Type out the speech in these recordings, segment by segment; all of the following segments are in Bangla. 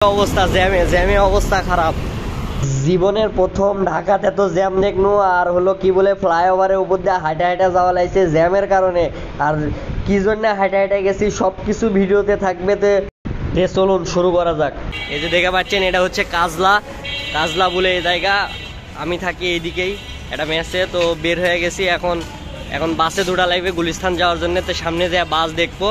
অবস্থা জ্যামে জ্যামে অবস্থা খারাপ। জীবনের প্রথম ঢাকাতে তো জ্যাম দেখনু, আর হলো কি বলে ফ্লাইওভারের উপর দিয়ে হাঁটা হাঁটা যাওয়া লাগছে জ্যামের কারণে। আর কি জন্য হাঁটা হাঁটা গেছি সব কিছু ভিডিওতে থাকবে। তে চলুন শুরু করা যাক। এই যে দেখে পাচ্ছেন এটা হচ্ছে কাজলা, কাজলা বলে এই জায়গা। আমি থাকি এইদিকেই একটা মেসে, তো বের হয়ে গেছি এখন। এখন বাসে দুটা লাগবে গুলিস্তান যাওয়ার জন্য, তো সামনে যে বাস দেখবো।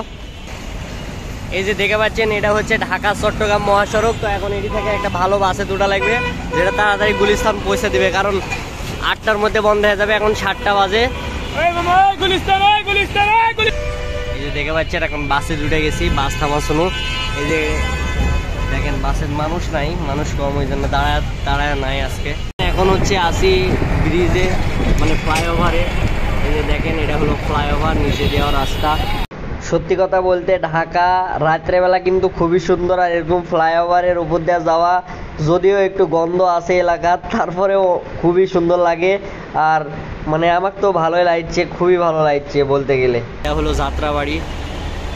এই যে দেখে পাচ্ছেন এটা হচ্ছে ঢাকা চট্টগ্রাম মহাসড়ক। তো এখন এটি থেকে একটা ভালো বাসে দুটা লাগবে, যেটা তাড়াতাড়ি গুলিস্তান পৌঁছে দিবে, কারণ 8টার মধ্যে বন্ধ হয়ে যাবে। এখন 7টা বাজে। এই যে দেখে পাচ্ছেন এখন বাসে জুটে গেছি, বাস থামা শুনু। এই যে দেখেন বাসের মানুষ নাই, মানুষ কম, ওই জন্য দাঁড়ায় নাই আজকে। এখন হচ্ছে আসি ব্রিজে, মানে ফ্লাইওভারে। এই যে দেখেন এটা হলো ফ্লাইওভার, নিচে যাওয়ার রাস্তা। সত্যি কথা বলতে ঢাকা রাত্রেবেলা কিন্তু খুবই সুন্দর। আর এরকম ফ্লাইওভারের উপর দিয়ে যাওয়া, যদিও একটু গন্ধ আছে এলাকার, তারপরেও খুবই সুন্দর লাগে। আর মানে আমার তো ভালোই লাগছে, খুবই ভালো লাগছে বলতে গেলে। এটা হলো যাত্রাবাড়ি।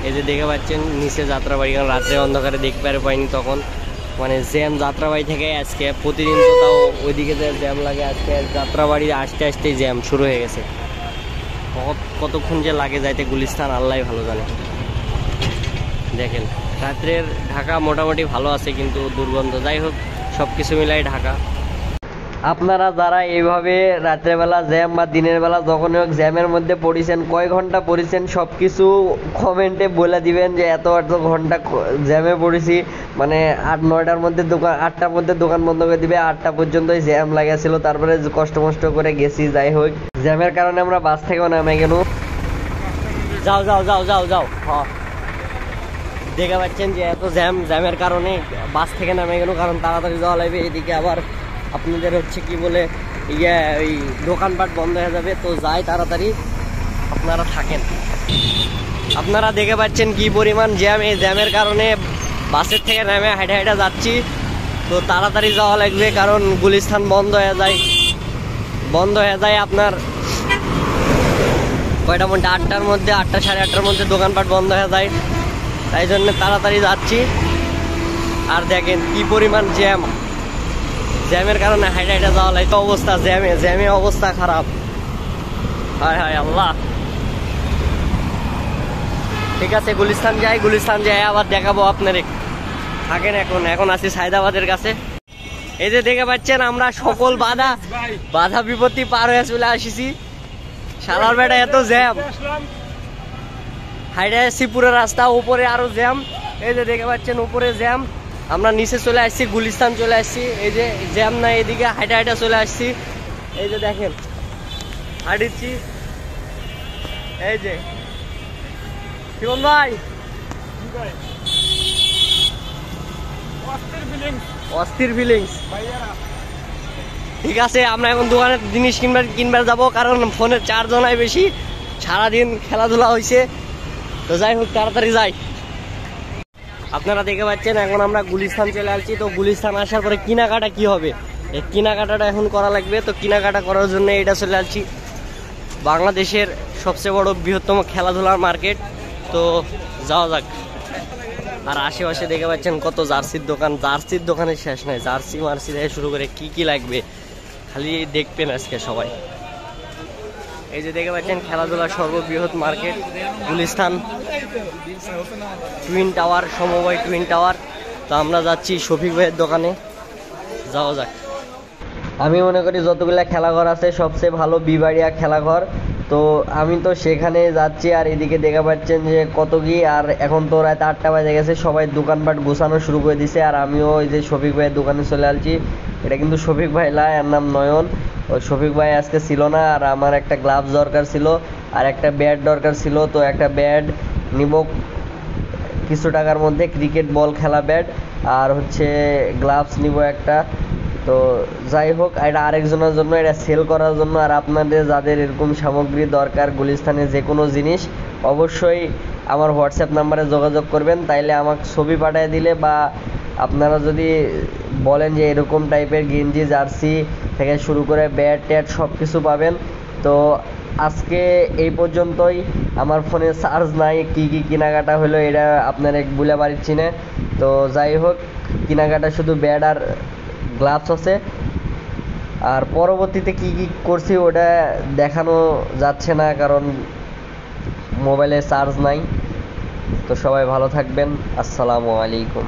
এই যে দেখে পাচ্ছেন নিচে যাত্রাবাড়ি, কারণ রাত্রে অন্ধকারে দেখতে পাইনি তখন। মানে জ্যাম যাত্রাবাড়ি থেকে আজকে, প্রতিদিন তো তাও ওইদিকে যে জ্যাম লাগে, আজকে যাত্রাবাড়ি আসতে আসতেই জ্যাম শুরু হয়ে গেছে। কতক্ষণ যে লাগে যাইতে গুলিস্তান আল্লাহ ভালো জানে। দেখেন রাত্রের ঢাকা মোটামুটি ভালো আছে, কিন্তু দুর্গন্ধ। যাই হোক সব কিছু মিলাই ঢাকা। আপনারা যারা এইভাবে রাত্রেবেলা জ্যাম বা দিনের বেলা যখন হোক জ্যামের মধ্যে পড়েছেন, কয় ঘন্টা পড়েছেন সব কিছু কমেন্টে বলে দিবেন যে এত ঘন্টা জ্যামে পড়েছি। মানে 8-9টার মধ্যে দোকান, 8টার মধ্যে দোকান বন্ধ করে দিবে, 8টা পর্যন্তই জ্যাম লাগেছিল। তারপরে কষ্ট মষ্ট করে গেছি। যাই হোক জ্যামের কারণে আমরা বাস থেকেও নামে গেল। যাও যাও যাও যাও যাও। হ্যাঁ দেখে পাচ্ছেন যে এত জ্যামের কারণে বাস থেকে নামে গেল, কারণ তাড়াতাড়ি যাওয়া লাগবে। এদিকে আবার আপনাদের হচ্ছে কি বলে ওই দোকানপাট বন্ধ হয়ে যাবে, তো যাই তাড়াতাড়ি। আপনারা থাকেন। আপনারা দেখে পাচ্ছেন কি পরিমাণ জ্যাম। এই জ্যামের কারণে বাসের থেকে নামে হাঁটা হাঁটা যাচ্ছি, তো তাড়াতাড়ি যাওয়া লাগবে, কারণ গুলিস্তান বন্ধ হয়ে যায় আপনার কয়টার মধ্যে, 8টার মধ্যে, 8টা সাড়ে 8টার মধ্যে দোকানপাট বন্ধ হয়ে যায়। তাই জন্য তাড়াতাড়ি যাচ্ছি। আর দেখেন কি পরিমাণ জ্যামের কারণে হাইটা হাইটা যাওয়া লাগে। অবস্থা জ্যামে অবস্থা খারাপ। হায় হায় আল্লাহ। ঠিক আছে গুলিস্তান যাই আবার দেখাবো আপনার। থাকেন। এখন আছি সায়দাবাদের কাছে। এই যে দেখে পাচ্ছেন আমরা সকল বাধা বিপত্তি পার হয়ে চলে আসিছি। শালার বেটা এত জ্যাম, হাইটা আসছি পুরো রাস্তা, উপরে আরো জ্যাম। এই যে দেখে পাচ্ছেন উপরে জ্যাম, আমরা নিচে চলে আসছি, গুলিস্তান চলে আসছি। এই যে জ্যাম নাই, এদিকে হাইটা হাইটা চলে আসছি। এই যে দেখেন হাঁটিচ্ছি। এই যে শিবন ভাই, অস্থির ফিলিংস। ঠিক আছে আমরা এখন দোকানের জিনিস কিনবার যাবো, কারণ ফোনের চার্জও নাই বেশি, সারাদিন খেলাধুলা হয়েছে। তো যাই হোক তাড়াতাড়ি যাই। আপনারা দেখে পাচ্ছেন এখন আমরা গুলিস্তান চলে আসছি। তো গুলিস্তান আসার পরে কেনাকাটা কি হবে, এই কেনাকাটাটা এখন করা লাগবে। তো কেনাকাটা করার জন্য এটা চলে আসছি, বাংলাদেশের সবচেয়ে বড় বৃহত্তম খেলাধুলার মার্কেট। তো যাওয়া যাক। আর আশেপাশে দেখে পাচ্ছেন কত জার্সির দোকানের শেষ নাই। জার্সি মার্সি থেকে শুরু করে কি লাগবে খালি দেখবেন আজকে সবাই। এই যে দেখে পাচ্ছেন খেলাধুলার সর্ববৃহৎ মার্কেট গুলিস্তান, টুইন টাওয়ার, সমবায় টুইন টাওয়ার। তো আমরা যাচ্ছি শফিক ভাইয়ের দোকানে, যাওয়া যাক। আমি মনে করি যতগুলা খেলাঘর আছে সবচেয়ে ভালো বিবাড়িয়া খেলাঘর। তো আমি তো সেখানে যাচ্ছি। আর এদিকে দেখে পাচ্ছেন যে কত কি, আর এখন তো রাত 8টা বাজে গেছে, সবাই দোকানপাট গোছানো শুরু করে দিছে। আর আমিও ওই যে শফিক ভাইয়ের দোকানে চলে আসছি। এটা কিন্তু শফিক ভাই না, এর নাম নয়ন। ওই শফিক ভাই আজকে ছিল না। আর আমার একটা গ্লাভস দরকার ছিল, আর একটা ব্যাট দরকার ছিল। তো একটা ব্যাট নিব কিছু টাকার মধ্যে, ক্রিকেট বল খেলা ব্যাট, আর হচ্ছে গ্লাভস নিব একটা। তো যাই হোক এটা আরেকজনের জন্য, এটা সেল করার জন্য। আর আপনাদের যাদের এরকম সামগ্রী দরকার গুলিস্তানে যে কোনো জিনিস, অবশ্যই আমার হোয়াটসঅ্যাপ নাম্বারে যোগাযোগ করবেন। তাইলে আমাকে ছবি পাঠিয়ে দিলে, বা আপনারা যদি বলেন যে এরকম টাইপের গেঞ্জি জার্সি থেকে শুরু করে ব্যাট ট্যাট সব কিছু পাবেন। তো আজকে এই পর্যন্তই। আমার ফোনে চার্জ নাই, কি কেনাকাটা হলো এটা আপনার বলে পারছি না। তো তো যাই হোক, কেনাকাটা শুধু ব্যাট আর গ্লাভস আছে। আর পরবর্তীতে কি কি করছি ওটা দেখানো যাচ্ছে না, কারণ মোবাইলে চার্জ নাই। তো সবাই ভালো থাকবেন। আসসালামু আলাইকুম।